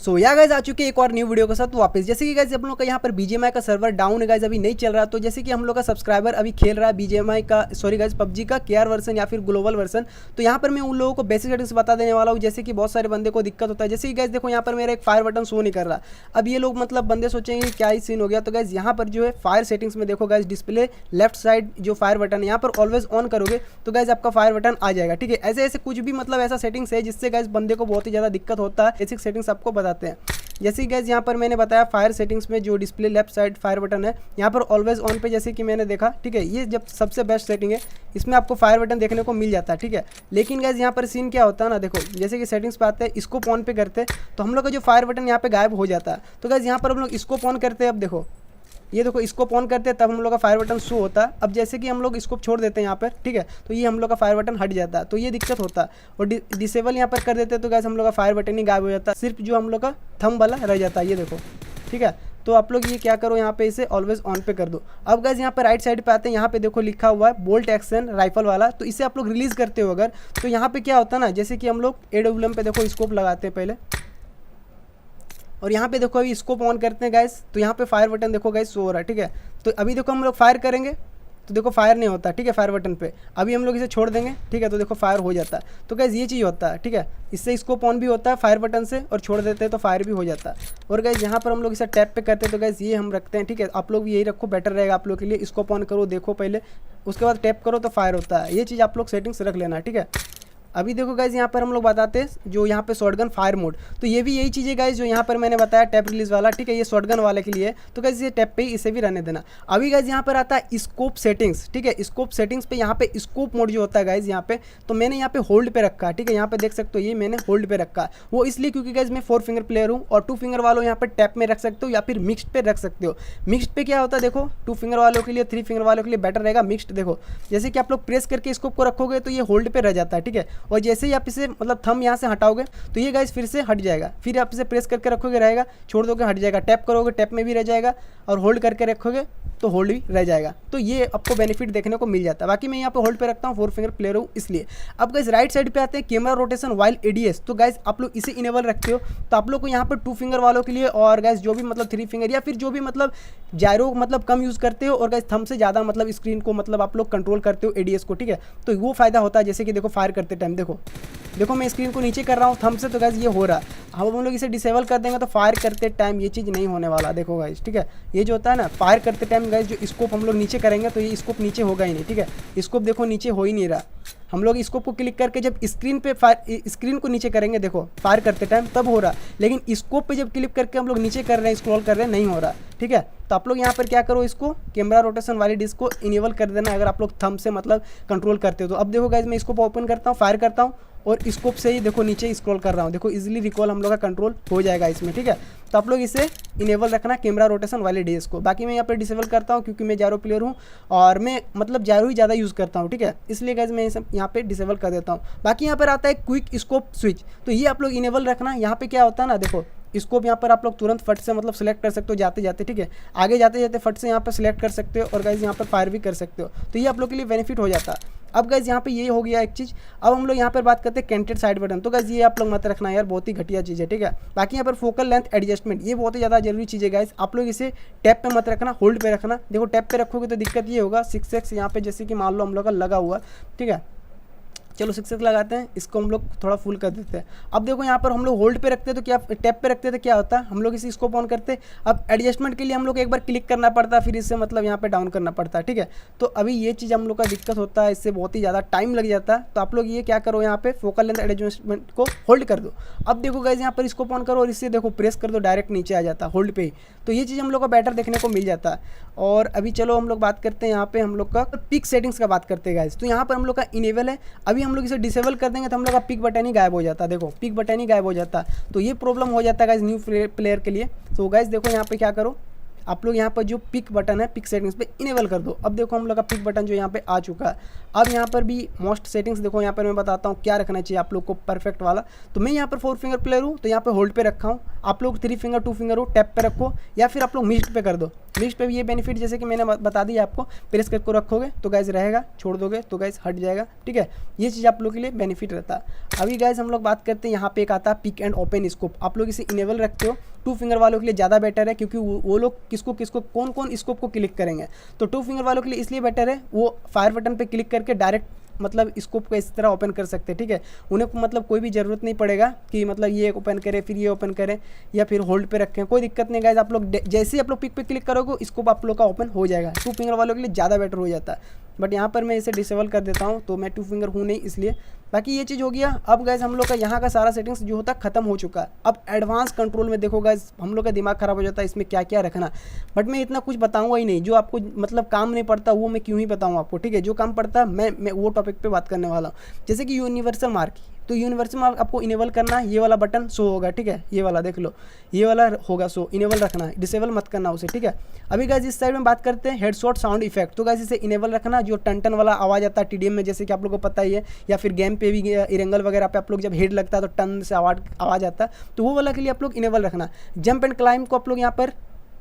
सो yeah guys आ चुके एक और न्यू वीडियो के साथ वापस। जैसे कि गाइज हम लोग का यहाँ पर बीजीएमआई का सर्वर डाउन है गाइज, अभी नहीं चल रहा। तो जैसे कि हम लोग का सब्सक्राइबर अभी खेल रहा है बीजीएमआई का, सॉरी गाइज पबजी का केआर वर्जन या फिर ग्लोबल वर्जन। तो यहाँ पर मैं उन लोगों को बेसिक सेटिंग्स बता देने वाला हूँ। जैसे कि बहुत सारे बंदे को दिक्कत होता है। जैसे कि गाइज देखो यहाँ पर मेरा एक फायर बटन शो नहीं कर रहा। अब ये लोग मतलब बंदे सोचेंगे क्या ही सीन हो गया। तो गाइज यहाँ पर जो है फायर सेटिंग्स में देखो गाइज, डिस्प्ले लेफ्ट साइड जो फायर बटन है यहाँ पर ऑलवेज ऑन करोगे तो गाइज आपका फायर बटन आ जाएगा। ठीक है, ऐसे ऐसे कुछ भी मतलब ऐसा सेटिंग्स है जिससे गाइज बंदे को बहुत ही ज़्यादा दिक्कत होता है। बेसिक सेटिंग्स आपको बताते हैं। जैसे कि गाइज यहाँ पर मैंने बताया फायर सेटिंग्स में जो display left side fire button है यहाँ पर ऑलवेज ऑन पे जैसे कि मैंने देखा। ठीक है, ये जब सबसे बेस्ट सेटिंग है, इसमें आपको फायर बटन देखने को मिल जाता है। ठीक है, लेकिन गाइज यहाँ पर सीन क्या होता है ना, देखो जैसे कि सेटिंग्स पे आते हैं, इसको ऑन पे करते हैं तो हम लोग का जो फायर बटन यहाँ पे गायब हो जाता है। तो गाइज यहाँ पर हम लोग इसको ऑन करते हैं। अब देखो ये देखो इसको ऑन करते हैं तब हम लोग का फायर बटन शो होता है। अब जैसे कि हम लोग इसको छोड़ देते हैं यहाँ पर, ठीक है, तो ये हम लोग का फायर बटन हट जाता है। तो ये दिक्कत होता है। और डिसेबल यहाँ पर कर देते हैं तो गाइस हम लोग का फायर बटन ही गायब हो जाता है, सिर्फ जो हम लोग का थंब वाला रह जाता है। ये देखो, ठीक है, तो आप लोग ये क्या करो, यहाँ पे इसे ऑलवेज ऑन पे कर दो। अब गाइस यहाँ पे राइट साइड पे आते हैं, यहाँ पे देखो लिखा हुआ है बोल्ट एक्शन राइफल वाला। तो इसे आप लोग रिलीज करते हो अगर, तो यहाँ पे क्या होता है ना, जैसे कि हम लोग AWM पे देखो स्कोप लगाते हैं पहले, और यहाँ पे देखो अभी स्कोप ऑन करते हैं गाइस, तो यहाँ पे फायर बटन देखो गाइस शो हो रहा है। ठीक है, तो अभी देखो हम लोग फायर करेंगे तो देखो फायर नहीं होता। ठीक है, फायर बटन पे अभी हम लोग इसे छोड़ देंगे, ठीक है, तो देखो फायर हो जाता है। तो गाइस ये चीज़ होता है। ठीक है, इससे स्कोप ऑन भी होता है फायर बटन से, और छोड़ देते हैं तो फायर भी हो जाता है। और गाइस यहाँ पर हम लोग इसे टैप पे करते हैं तो गाइस ये हम रखते हैं। ठीक है, आप लोग भी यही रखो, बेटर रहेगा आप लोग के लिए। स्कोप ऑन करो, देखो पहले, उसके बाद टैप करो तो फायर होता है। ये चीज़ आप लोग सेटिंग्स रख लेना। ठीक है, अभी देखो गाइज यहाँ पर हम लोग बताते हैं जो यहाँ पे शॉटगन फायर मोड, तो ये भी यही चीज़ है गाइज जो यहाँ पर मैंने बताया टैप रिलीज वाला। ठीक है, ये शॉटगन वाले के लिए, तो गाइज ये टैप पे ही इसे भी रहने देना। अभी गाइज यहाँ पर आता है स्कोप सेटिंग्स। ठीक है, स्कोप सेटिंग्स पे यहाँ पे स्कोप मोड जो होता है गाइज यहाँ पे, तो मैंने यहाँ पे होल्ड पे रखा है। ठीक है, यहाँ पे देख सकते हो ये मैंने होल्ड पे रखा है। वो इसलिए क्योंकि गाइज मैं 4 फिंगर प्लेयर हूँ, और 2 फिंगर वालों यहाँ पे टैप में रख सकते हो या फिर मिक्स्ड पे रख सकते हो। मिक्स्ड पे क्या होता है देखो, 2 फिंगर वालों के लिए, 3 फिंगर वालों के लिए बेटर रहेगा मिक्स्ड। देखो जैसे कि आप लोग प्रेस करके स्कोप को रखोगे तो ये होल्ड पे रह जाता है। ठीक है, और जैसे ही आप इसे मतलब थंब यहाँ से हटाओगे तो ये गाइस फिर से हट जाएगा। फिर आप इसे प्रेस करके रखोगे रहेगा, छोड़ दोगे हट जाएगा, टैप करोगे टैप में भी रह जाएगा, और होल्ड करके रखोगे तो होल्ड भी रह जाएगा। तो ये आपको बेनिफिट देखने को मिल जाता है। बाकी मैं यहाँ पे होल्ड पे रखता हूँ, 4 फिंगर प्लेयर हूँ इसलिए। अब गाइस राइट साइड पे आते हैं कैमरा रोटेशन वाइल ADS। तो गाइस आप लोग इसे इनेबल रखते हो तो आप लोग को यहाँ पर 2 फिंगर वालों के लिए, और गाइस जो भी मतलब 3 फिंगर या फिर जो भी मतलब जायरो मतलब कम यूज़ करते हो, और गाइस थंब से ज़्यादा मतलब स्क्रीन को मतलब आप लोग कंट्रोल करते हो ADS को। ठीक है, तो वो फायदा होता है। जैसे कि देखो फायर करते टाइम देखो मैं स्क्रीन को नीचे कर रहा हूँ थंब से, तो गाइस ये हो रहा है। हम लोग इसे डिसेबल कर देंगे तो फायर करते टाइम ये चीज़ नहीं होने वाला। देखो गाइस, ठीक है, ये जो होता है ना फायर करते टाइम गाइस, जो स्कोप हम लोग नीचे करेंगे तो ये स्कोप नीचे होगा ही नहीं। ठीक है, स्कोप देखो नीचे हो ही नहीं रहा। हम लोग स्कोप को क्लिक करके जब स्क्रीन पे स्क्रीन को नीचे करेंगे, देखो फायर करते टाइम तब हो रहा, लेकिन स्कोप पे जब क्लिक करके हम लोग नीचे कर रहे हैं, स्क्रॉल कर रहे हैं, नहीं हो रहा। ठीक है, तो आप लोग यहाँ पर क्या करो, इसको कैमरा रोटेशन वाली डिस्क को इनेबल कर देना अगर आप लोग थंब से मतलब कंट्रोल करते हो तो। अब देखो गाइस मैं स्कोप ओपन करता हूँ, फायर करता हूँ, और स्कोप से ही देखो नीचे स्क्रॉल कर रहा हूँ। देखो इजीली रिकॉल हम लोग का कंट्रोल हो जाएगा इसमें। ठीक है, तो आप लोग इसे इनेबल रखना कैमरा रोटेशन वाले डिस्क को। बाकी मैं यहाँ पर डिसेबल करता हूँ क्योंकि मैं जारो प्लेयर हूँ और मैं मतलब जारो ही ज़्यादा यूज़ करता हूँ। ठीक है, इसलिए गाइस मैं यहाँ पे डिसेबल कर देता हूँ। बाकी यहाँ पर आता है क्विक स्कोप स्विच, तो ये आप लोग इनेबल रखना। यहाँ पे क्या होता है ना, देखो स्कोप यहाँ पर आप लोग तुरंत फट से मतलब सेलेक्ट कर सकते हो जाते जाते। ठीक है, आगे जाते जाते फट से यहाँ पर सिलेक्ट कर सकते हो, और गाइस यहाँ पर फायर भी कर सकते हो। तो ये आप लोग के लिए बेनिफिट हो जाता है। अब गाइस यहाँ पे ये हो गया एक चीज़। अब हम लोग यहाँ पर बात करते हैं कैंटेड साइड बटन। तो गाइस ये आप लोग मत रखना यार, बहुत ही घटिया चीज़ है। ठीक है, बाकी यहाँ पर फोकल लेंथ एडजस्टमेंट, ये बहुत ही ज़्यादा जरूरी चीज़ है गाइस। आप लोग इसे टैप पे मत रखना, होल्ड पे रखना। देखो टैप पे रखोगे तो दिक्कत ये होगा, 6x यहाँ पे जैसे कि मान लो हम लोग का लगा हुआ। ठीक है, चलो 6x लगाते हैं, इसको हम लोग थोड़ा फुल कर देते हैं। अब देखो यहाँ पर हम लोग होल्ड पे रखते हैं तो क्या, टैप पे रखते हैं तो क्या होता है, हम लोग इसी स्कोप ऑन करते हैं। अब एडजस्टमेंट के लिए हम लोग एक बार क्लिक करना पड़ता है, फिर इससे मतलब यहाँ पे डाउन करना पड़ता है। ठीक है, तो अभी ये चीज़ हम लोग का दिक्कत होता है, इससे बहुत ही ज़्यादा टाइम लग जाता है। तो आप लोग ये क्या करो, यहाँ पे फोकल लेंथ एडजस्टमेंट को होल्ड कर दो। अब देखो गाइस यहाँ पर स्कोप ऑन करो और इससे देखो प्रेस कर दो, डायरेक्ट नीचे आ जाता है होल्ड पे ही। तो ये चीज़ हम लोग का बेटर देखने को मिल जाता है। और अभी चलो हम लोग बात करते हैं यहाँ पे हम लोग का पिक सेटिंग्स का बात करते हैं गाइस। तो यहाँ पर हम लोग का इनेबल है, अभी हम लोग इसे डिसेबल कर देंगे तो हम लोग का पिक बटन ही गायब हो जाता है। देखो पिक बटन ही गायब हो जाता है, तो ये प्रॉब्लम हो जाता है गाइस न्यू प्लेयर के लिए। तो गाइस देखो यहाँ पे क्या करो, आप लोग यहाँ पर जो पिक बटन है पिक सेटिंग्स पे इनेबल कर दो। अब देखो हम लोग का पिक बटन जो यहाँ पे आ चुका है। अब यहाँ पर भी मोस्ट सेटिंग्स देखो, यहाँ पर मैं बताता हूँ क्या रखना चाहिए आप लोग को परफेक्ट वाला। तो मैं यहाँ पर 4 फिंगर प्लेयर हूँ तो यहाँ पे होल्ड पे रखा हूँ। आप लोग 3 फिंगर 2 फिंगर हो टैप पे रखो, या फिर आप लोग मिक्स्ड पे कर दो। मिक्स्ड पे भी ये बेनिफिट जैसे कि मैंने बता दिया आपको, प्रेस करके रखोगे तो गैस रहेगा, छोड़ दोगे तो गैस हट जाएगा, ठीक है। ये चीज़ आप लोग के लिए बेनिफिट रहता है। अभी गैस हम लोग बात करते हैं, यहाँ पे एक आता है पिक एंड ओपन स्कोप। आप लोग इसे इनेबल रखते हो 2 फिंगर वालों के लिए ज़्यादा बेटर है, क्योंकि वो लोग किसको कौन कौन स्कोप को क्लिक करेंगे। तो 2 फिंगर वालों के लिए इसलिए बेटर है, वो फायर बटन पे क्लिक करके डायरेक्ट मतलब स्कोप को इस तरह ओपन कर सकते हैं, ठीक है। उन्हें मतलब कोई भी ज़रूरत नहीं पड़ेगा कि मतलब ये ओपन करें फिर ये ओपन करें या फिर होल्ड पे रखें, कोई दिक्कत नहीं गाइस। आप लोग जैसे ही आप लोग पिक पे क्लिक करोगे स्कोप आप लोग का ओपन हो जाएगा। 2 फिंगर वालों के लिए ज़्यादा बेटर हो जाता है, बट यहाँ पर मैं इसे डिसेबल कर देता हूँ, तो मैं 2 फिंगर हूँ नहीं इसलिए। बाकी ये चीज़ हो गया। अब गाइस हम लोग का यहाँ का सारा सेटिंग्स जो होता है खत्म हो चुका है। अब एडवांस कंट्रोल में देखो गाइस, हम लोग का दिमाग ख़राब हो जाता है इसमें क्या क्या रखना, बट मैं इतना कुछ बताऊंगा ही नहीं। जो आपको मतलब काम नहीं पड़ता वो मैं क्यों ही बताऊँ आपको, ठीक है। जो काम पड़ता है मैं वो टॉपिक पे बात करने वाला हूँ। जैसे कि यूनिवर्सल मार्क, तो यूनिवर्सल मार्क आपको इनेबल करना है, ये वाला बटन शो होगा, ठीक है। ये वाला देख लो, ये वाला होगा शो, इनेबल रखना है, डिसेबल मत करना उसे, ठीक है। अभी गाइस इस साइड में बात करते हैं हेडशॉट साउंड इफेक्ट। तो गाइस इसे इनेबल रखना, जो टन वाला आवाज़ आता है टीडीएम में, जैसे कि आप लोगों को पता ही है, या फिर गेम पे भी इरेंगल वगैरह पे आप लोग जब हेड लगता है तो टन से आवाज़ आता है, तो वो वाला के लिए आप लोग इनेबल रखना। जंप एंड क्लाइंब को आप लोग यहाँ पर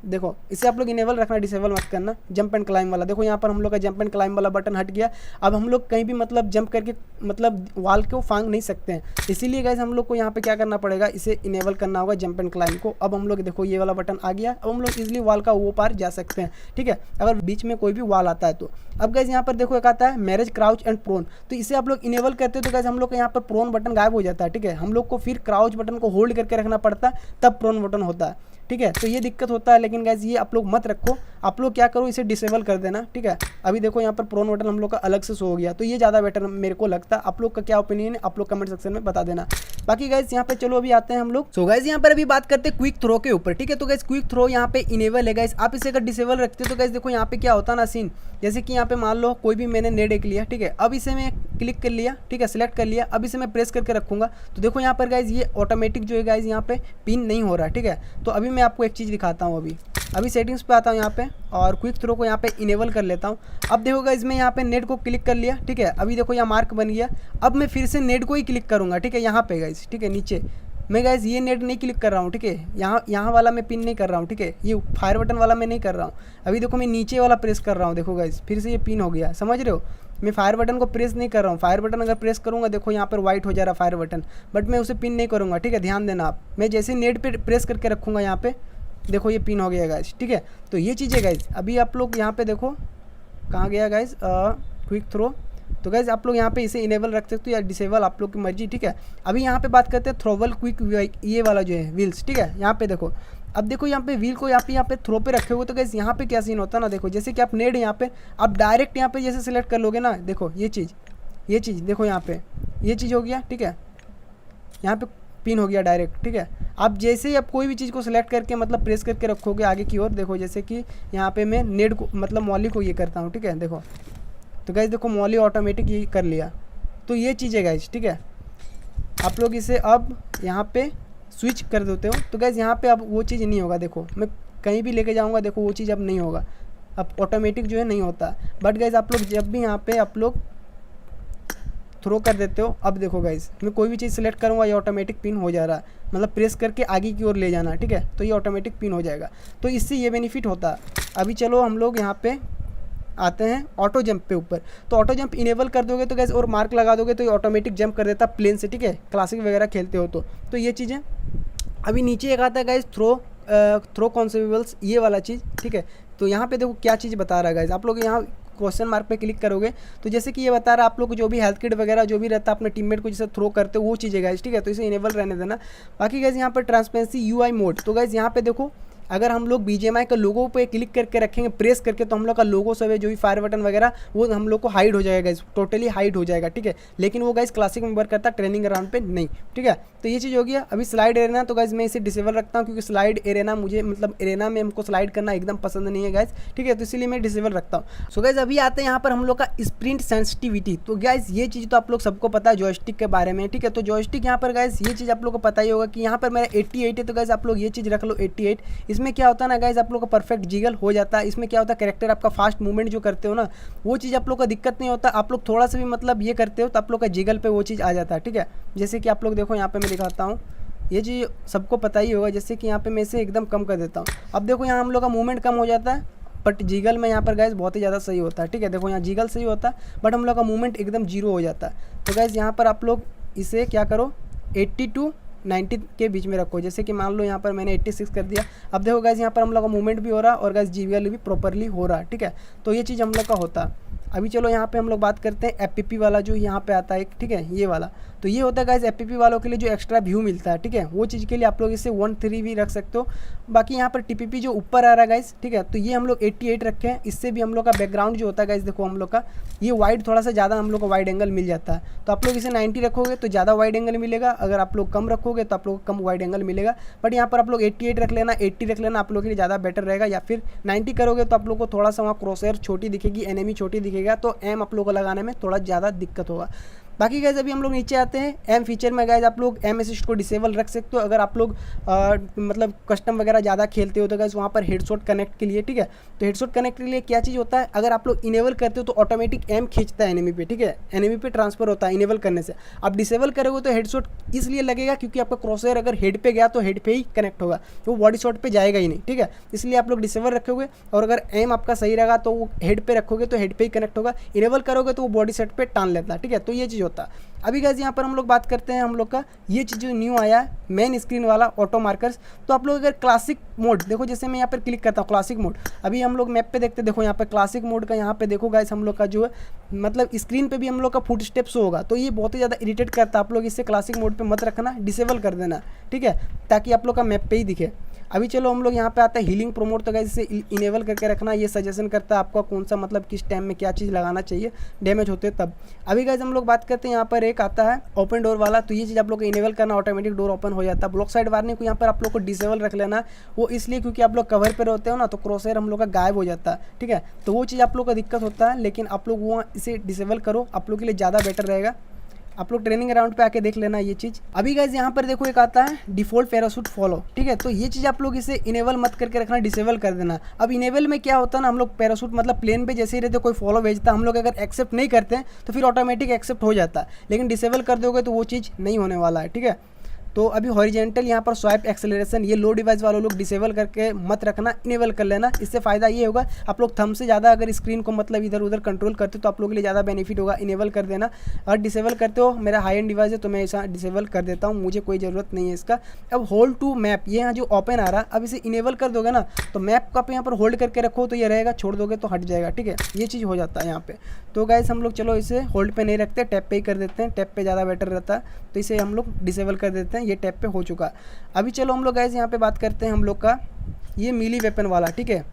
देखो, इसे आप लोग इनेबल रखना, डिसेबल मत करना। जंप एंड क्लाइंब वाला देखो, यहाँ पर हम लोग का जंप एंड क्लाइंब वाला बटन हट गया। अब हम लोग कहीं भी मतलब जंप करके मतलब वाल को फांग नहीं सकते हैं, इसीलिए गाइस हम लोग को यहाँ पे क्या करना पड़ेगा, इसे इनेबल करना होगा जंप एंड क्लाइंब को। अब हम लोग देखो ये वाला बटन आ गया, अब हम लोग इजिली वाल का वो पार जा सकते हैं, ठीक है, अगर बीच में कोई भी वाल आता है तो। अब गाइस यहाँ पर देखो एक आता है मैरेज क्राउच एंड प्रोन, तो इसे आप लोग इनेबल करते हो तो गाइस हम लोग का यहाँ पर प्रोन बटन गायब हो जाता है, ठीक है। हम लोग को फिर क्राउच बटन को होल्ड करके रखना पड़ता है, तब प्रोन बटन होता है, ठीक है। तो ये दिक्कत होता है, लेकिन गाइस ये आप लोग मत रखो, आप लोग क्या करो इसे डिसेबल कर देना, ठीक है। अभी देखो यहाँ पर प्रोन बटन हम लोग का अलग से शो हो गया, तो ये ज़्यादा बेटर मेरे को लगता है। आप लोग का क्या ओपिनियन है आप लोग कमेंट सेक्शन में बता देना। बाकी गाइस यहाँ पे चलो अभी आते हैं हम लोग। सो गाइस यहाँ पर अभी बात करते हैं क्विक थ्रो के ऊपर, ठीक है। तो गाइस क्विक थ्रो यहाँ पे इनेबल है गाइस, आप इसे अगर डिसेबल रखते हो तो गाइस देखो यहाँ पे क्या होता है ना सीन, जैसे कि यहाँ पे मान लो कोई भी मैंने नेड एक लिया, ठीक है। अब इसे मैं क्लिक कर लिया, ठीक है, सिलेक्ट कर लिया। अब इसे मैं प्रेस करके रखूंगा तो देखो यहाँ पर गाइस ये ऑटोमेटिक जो है गाइस यहाँ पे पिन नहीं हो रहा, ठीक है। तो अभी मैं आपको एक चीज़ दिखाता हूँ। अभी सेटिंग्स पे आता हूँ यहाँ पे और क्विक थ्रो को यहाँ पे इनेबल कर लेता हूँ। अब देखो गाइस मैं यहाँ पे नेट को क्लिक कर लिया, ठीक है। अभी देखो यहाँ मार्क बन गया। अब मैं फिर से नेट को ही क्लिक करूँगा, ठीक है, यहाँ पे गाइस, ठीक है। नीचे मैं गाइस ये नेट नहीं क्लिक कर रहा हूँ, ठीक है। यहाँ वाला मैं पिन नहीं कर रहा हूँ, ठीक है। ये फायर बटन वाला मैं नहीं कर रहा हूँ। अभी देखो मैं नीचे वाला प्रेस कर रहा हूँ, देखो गाइस फिर से ये पिन हो गया, समझ रहे हो। मैं फायर बटन को प्रेस नहीं कर रहा हूँ, फायर बटन अगर प्रेस करूँगा देखो यहाँ पर वाइट हो जा रहा है फायर बटन, बट मैं उसे पिन नहीं करूँगा, ठीक है। ध्यान देना आप, मैं जैसे नेट पे प्रेस करके रखूँगा यहाँ पे देखो ये पिन हो गया गाइस, ठीक है। तो ये चीज़ है गाइस। अभी आप लोग यहाँ पे देखो कहाँ गया गाइस क्विक थ्रो, तो गाइस आप लोग यहाँ पे इसे इनेबल रख सकते हो या डिसेबल, आप लोग की मर्जी, ठीक है। अभी यहाँ पे बात करते हैं थ्रोबल क्विक, ये वाला जो है व्हील्स, ठीक है। यहाँ पे देखो, अब देखो यहाँ पे व्हील को यहाँ पे थ्रो पे रखे हुए, तो गाइस यहाँ पे क्या सीन होता है ना, देखो जैसे कि आप नेड यहाँ पे आप डायरेक्ट यहाँ पे जैसे सिलेक्ट कर लोगे ना, देखो ये चीज़ देखो यहाँ पे ये चीज़ हो गया, ठीक है। यहाँ पे पिन हो गया डायरेक्ट, ठीक है। आप जैसे ही आप कोई भी चीज़ को सिलेक्ट करके मतलब प्रेस करके रखोगे आगे की ओर, देखो जैसे कि यहाँ पे मैं नेड को मतलब मॉली को ये करता हूँ, ठीक है। देखो तो गाइस देखो मॉली ऑटोमेटिक ये कर लिया, तो ये चीज़ है गाइस, ठीक है। आप लोग इसे अब यहाँ पे स्विच कर देते हो तो गाइस यहाँ पे अब वो चीज़ नहीं होगा। देखो मैं कहीं भी लेके जाऊँगा, देखो वो चीज़ अब नहीं होगा, अब ऑटोमेटिक जो है नहीं होता। बट गाइस आप लोग जब भी यहाँ पे आप लोग थ्रो कर देते हो, अब देखो गाइस मैं कोई भी चीज़ सेलेक्ट करूँगा ये ऑटोमेटिक पिन हो जा रहा है, मतलब प्रेस करके आगे की ओर ले जाना, ठीक है। तो ये ऑटोमेटिक पिन हो जाएगा, तो इससे ये बेनिफिट होता है। अभी चलो हम लोग यहाँ पे आते हैं ऑटो जंप पे ऊपर। तो ऑटो जंप इनेबल कर दोगे तो गैस और मार्क लगा दोगे तो ये ऑटोमेटिक जंप कर देता प्लेन से, ठीक है। क्लासिक वगैरह खेलते हो तो ये चीज़ें। अभी नीचे एक आता है गाइस थ्रो कॉन्सेप्टेबल्स, ये वाला चीज़, ठीक है। तो यहाँ पे देखो क्या चीज़ बता रहा है गाइस, आप लोग यहाँ क्वेश्चन मार्क पे क्लिक करोगे तो जैसे कि ये बता रहा है आप लोग को जो भी हेल्थ किट वगैरह जो भी रहता है अपने टीममेट को जैसे थ्रो करते हो वो चीज़ है गाइस, ठीक है। तो इसे इनेबल रहने देना। बाकी गाइस यहाँ पर ट्रांसपेरेंसी यूआई मोड, तो गाइस यहाँ पे देखो अगर हम लोग बीजीएमआई का लोगो पे क्लिक करके रखेंगे प्रेस करके तो हम लोग का लोगो सब है जो भी फायर बटन वगैरह वो हम लोग को हाइड हो जाएगा गाइस, टोटली हाइड हो जाएगा, ठीक है। लेकिन वो गाइस क्लासिक में वर्क करता है, ट्रेनिंग ग्राउंड पे नहीं, ठीक है। तो ये चीज़ हो गया। अभी स्लाइड एरेना, तो गाइस मैं इसे डिसेबल रखता हूँ क्योंकि स्लाइड एरेना मुझे मतलब एरेना में हमको स्लाइड करना एकदम पसंद नहीं है गाइस, ठीक है। तो इसीलिए मैं डिसेबल रखता हूँ। सो गाइस अभी आते हैं यहाँ पर हम लोग का स्प्रिंट सेंसिटिविटी। तो गाइस ये चीज़ तो आप लोग सबको पता है जॉयस्टिक के बारे में, ठीक है। तो जॉयस्टिक यहाँ पर गाइस ये चीज़ आप लोग को पता ही होगा कि यहाँ पर मेरा 88 है, तो गाइस आप लोग ये चीज़ रख लो 88। इसमें क्या होता है ना गाइस आप लोग का परफेक्ट जिगल हो जाता है। इसमें क्या होता है कैरेक्टर आपका फास्ट मूवमेंट जो करते हो ना वो चीज़ आप लोग का दिक्कत नहीं होता। आप लोग थोड़ा सा भी मतलब ये करते हो तो आप लोग का जिगल पे वो चीज़ आ जाता है, ठीक है। जैसे कि आप लोग देखो यहाँ पे मैं दिखाता हूँ, ये चीज़ सबको पता ही होगा। जैसे कि यहाँ पे मैं इसे एकदम कम कर देता हूँ। अब देखो यहाँ हम लोग का मूवमेंट कम हो जाता है, बट जीगल में यहाँ पर गाइस बहुत ही ज़्यादा सही होता है। ठीक है, देखो यहाँ जीगल सही होता है बट हम लोग का मूवमेंट एकदम जीरो हो जाता है। तो गाइस यहाँ पर आप लोग इसे क्या करो, 80 to 90 के बीच में रखो। जैसे कि मान लो यहाँ पर मैंने 86 कर दिया। अब देखो गाइस यहाँ पर हम लोग का मूवमेंट भी हो रहा है और गाइस जीवीएल भी प्रॉपरली हो रहा है। ठीक है, तो ये चीज़ हम लोग का होता है। अभी चलो यहाँ पे हम लोग बात करते हैं एफपीपी वाला जो यहाँ पे आता है एक, ठीक है, ये वाला। तो ये होता है गाइस एफपीपी वालों के लिए जो एक्स्ट्रा व्यू मिलता है। ठीक है, वो चीज़ के लिए आप लोग इसे 1.3 भी रख सकते हो। बाकी यहाँ पर टीपीपी जो ऊपर आ रहा है गाइस, ठीक है, तो ये हम लोग 88 रखे हैं। इससे भी हम लोग का बैकग्राउंड जो होता है गाइस, देखो हम लोग का ये वाइड थोड़ा सा ज़्यादा हम लोग को वाइड एंगल मिल जाता है। तो आप लोग इसे 90 रखोगे तो ज़्यादा वाइड एंगल मिलेगा, अगर आप लोग कम रखोगे तो आप लोग को कम वाइड एंगल मिलेगा। बट यहाँ पर आप लोग 88 रख लेना, 80 रख लेना, आप लोग के लिए ज़्यादा बेटर रहेगा। या फिर 90 करोगे तो आप लोग को थोड़ा सा वहाँ क्रॉसहेयर छोटी दिखेगी, एनिमी छोटी दिखेगा, तो एम आप लोग को लगाने में थोड़ा ज़्यादा दिक्कत होगा। बाकी गाइज अभी हम लोग नीचे आते हैं। एम फीचर में गाइज आप लोग एम असिस्ट को डिसेबल रख सकते हो। अगर आप लोग मतलब कस्टम वगैरह ज़्यादा खेलते हो तो गाइज वहाँ पर हेडशॉट कनेक्ट के लिए, ठीक है, तो हेडशॉट कनेक्ट के लिए क्या चीज़ होता है, अगर आप लोग इनेबल करते हो तो ऑटोमेटिक एम खींचता है एनिमी पे। ठीक है, एनिमी पे ट्रांसफर होता है इनेबल करने से। आप डिसेबल करोगे तो हेडशॉट इसलिए लगेगा क्योंकि आपका क्रॉसहेयर अगर हेड पे गया तो हेड पे ही कनेक्ट होगा, तो वो बॉडी शॉट पे जाएगा ही नहीं। ठीक है, इसलिए आप लोग डिसेबल रखोगे। और अगर एम आपका सही रहेगा तो वो हेड पे रखोगे तो हेड पे ही कनेक्ट होगा, इनेबल करोगे तो वो बॉडी सेट पे टान लेता है। ठीक है, तो ये चीज़ होता है। अभी गाइस यहाँ पर हम लोग बात करते हैं हम लोग का ये चीज़ जो न्यू आया है मेन स्क्रीन वाला ऑटो मार्कर्स। तो आप लोग अगर क्लासिक मोड देखो, जैसे मैं यहाँ पर क्लिक करता हूँ क्लासिक मोड, अभी हम लोग मैप पे देखते देखो यहाँ पे क्लासिक मोड का यहाँ पे देखो गाइस हम लोग का जो है मतलब स्क्रीन पे भी हम लोग का फुट स्टेप्स होगा, तो ये बहुत ही ज़्यादा इरिटेट करता है। आप लोग इसे क्लासिक मोड पे मत रखना, डिसेबल कर देना। ठीक है, ताकि आप लोग का मैप पे ही दिखे। अभी चलो हम लोग यहाँ पे आता है हीलिंग प्रोमोट, तो गाइस इसे इनेबल करके रखना। ये सजेशन करता है आपका कौन सा मतलब किस टाइम में क्या चीज़ लगाना चाहिए, डैमेज होते तब। अभी गाइस हम लोग बात करते हैं यहाँ पर एक आता है ओपन डोर वाला, तो ये चीज़ आप लोग को इनेबल करना, ऑटोमेटिक डोर ओपन हो जाता है। ब्लॉक साइड वार्निंग को यहाँ पर आप लोग को डिसेबल रख लेना, वो इसलिए क्योंकि आप लोग कवर पर होते हो ना, तो क्रॉसहेयर हम लोग का गायब हो जाता है। ठीक है, तो वो चीज़ आप लोग का दिक्कत होता है, लेकिन आप लोग वहाँ इसे डिसेबल करो, आप लोग के लिए ज़्यादा बेटर रहेगा। आप लोग ट्रेनिंग राउंड पे आके देख लेना ये चीज़। अभी गाइस यहाँ पर देखो एक आता है डिफॉल्ट पैराशूट फॉलो। ठीक है, तो ये चीज़ आप लोग इसे इनेबल मत करके रखना, डिसेबल कर देना। अब इनेबल में क्या होता है ना, हम लोग पैराशूट मतलब प्लेन पे जैसे ही रहते कोई फॉलो भेजता है, हम लोग अगर एक्सेप्ट नहीं करते हैं तो फिर ऑटोमेटिक एक्सेप्ट हो जाता है, लेकिन डिसेबल कर दोगे तो वो चीज़ नहीं होने वाला है। ठीक है, तो अभी हॉरिजेंटल यहाँ पर स्वाइप एक्सेलरेशन ये लो डिवाइस वालों लोग डिसेबल करके मत रखना, इनेबल कर लेना। इससे फ़ायदा ये होगा आप लोग थंब से ज़्यादा अगर स्क्रीन को मतलब इधर उधर कंट्रोल करते हो तो आप लोगों के लिए ज़्यादा बेनिफिट होगा, इनेबल कर देना। और डिसेबल करते हो, मेरा हाई एंड डिवाइस है तो मैं ऐसा डिसेबल कर देता हूँ, मुझे कोई ज़रूरत नहीं है इसका। अब होल्ड टू मैप, ये यहाँ जो ओपन आ रहा है, अब इसे इनेबल कर दोगे ना तो मैप का यहाँ पर होल्ड करके रखो तो ये रहेगा, छोड़ दोगे तो हट जाएगा। ठीक है, ये चीज़ हो जाता है यहाँ पे। तो गाइस हम लोग चलो इसे होल्ड पे नहीं रखते, टैप पे ही कर देते हैं, टैप पे ज़्यादा बेटर रहता है, तो इसे हम लोग डिसेबल कर देते हैं। ये टैप पे हो चुका। अभी चलो हम लोग गाइस यहाँ पे बात करते हैं हम लोग का ये मीली वेपन वाला, ठीक है,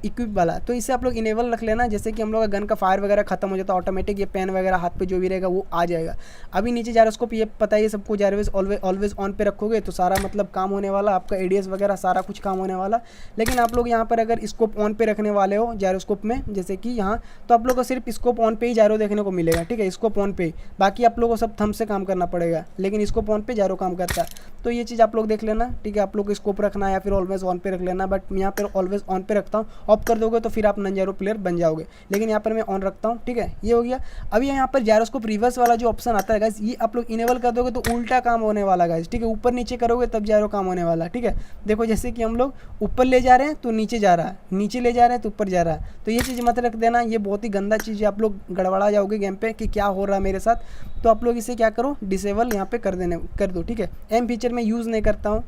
इक्विप वाला। तो इसे आप लोग इनेबल रख लेना, जैसे कि हम लोग का गन का फायर वगैरह खत्म हो जाता है ऑटोमेटिक ये पेन वगैरह हाथ पे जो भी रहेगा वो आ जाएगा। अभी नीचे जायरोस्कोप ये पता है सबको, जायरोस्कोप ऑलवेज ऑन पे रखोगे तो सारा मतलब काम होने वाला, आपका एडीएस वगैरह सारा कुछ काम होने वाला। लेकिन आप लोग यहाँ पर अगर स्कोप ऑन पे रखने वाले हो जायरोस्कोप में, जैसे कि यहाँ, तो आप लोग को सिर्फ स्कोप ऑन पे ही जायरो देखने को मिलेगा। ठीक है, स्कोप ऑन पे ही, बाकी आप लोग को सब थंब से काम करना पड़ेगा, लेकिन स्कोप ऑन पे जायरो काम करता है। तो ये चीज़ आप लोग देख लेना। ठीक है, आप लोग को स्कोप रखना या फिर ऑलवेज ऑन पे रख लेना, बट यहाँ पर ऑलवेज ऑन पे रखता हूँ। ऑफ कर दोगे तो फिर आप नॉन जायरो प्लेयर बन जाओगे, लेकिन यहाँ पर मैं ऑन रखता हूँ। ठीक है, ये हो गया। अभी यहाँ पर जायरोस्कोप रिवर्स वाला जो ऑप्शन आता है गाइस, ये आप लोग इनेबल कर दोगे तो उल्टा काम होने वाला गाइस। ठीक है, ऊपर नीचे करोगे तब जायरो काम होने वाला। ठीक है, देखो जैसे कि हम लोग ऊपर ले जा रहे हैं तो नीचे जा रहा है, नीचे ले जा रहे हैं तो ऊपर जा रहा है, तो ये चीज़ मत रख देना। ये बहुत ही गंदा चीज़ है, आप लोग गड़बड़ा जाओगे गेम पे कि क्या हो रहा है मेरे साथ। तो आप लोग इसे क्या करो, डिसेबल यहाँ पे कर दो। ठीक है, एम फीचर में यूज़ नहीं करता हूँ,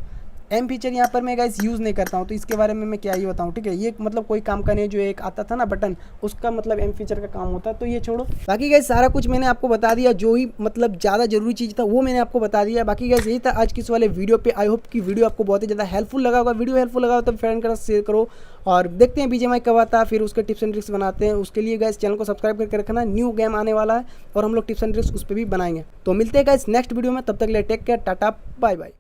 एम फीचर यहाँ पर मैं गाइस यूज़ नहीं करता हूँ, तो इसके बारे में मैं क्या ही बताऊँ। ठीक है, ये मतलब कोई काम का नहीं, जो एक आता था ना बटन, उसका मतलब एम फीचर का काम होता है, तो ये छोड़ो। बाकी गाइस सारा कुछ मैंने आपको बता दिया, जो ही मतलब ज़्यादा जरूरी चीज़ था वो मैंने आपको बता दिया। बाकी गाइस यही था आज की इस वाले वीडियो पे। आई होप कि वीडियो आपको बहुत ही ज़्यादा हेल्पफुल लगा होगा। वीडियो हेल्पफुल लगा हो तो फ्रेंड के साथ शेयर करो, और देखते हैं बीजीएमआई कब आता है, फिर उसके टिप्स एंड ट्रिक्स बनाते हैं। उसके लिए गाइस चैनल को सब्सक्राइब करके रखना, न्यू गेम आने वाला है और हम लोग टिप्स एंड ट्रिक्स उस पर भी बनाएंगे। तो मिलते हैं गाइस नेक्स्ट वीडियो में, तब तक ले take care, tata bye bye.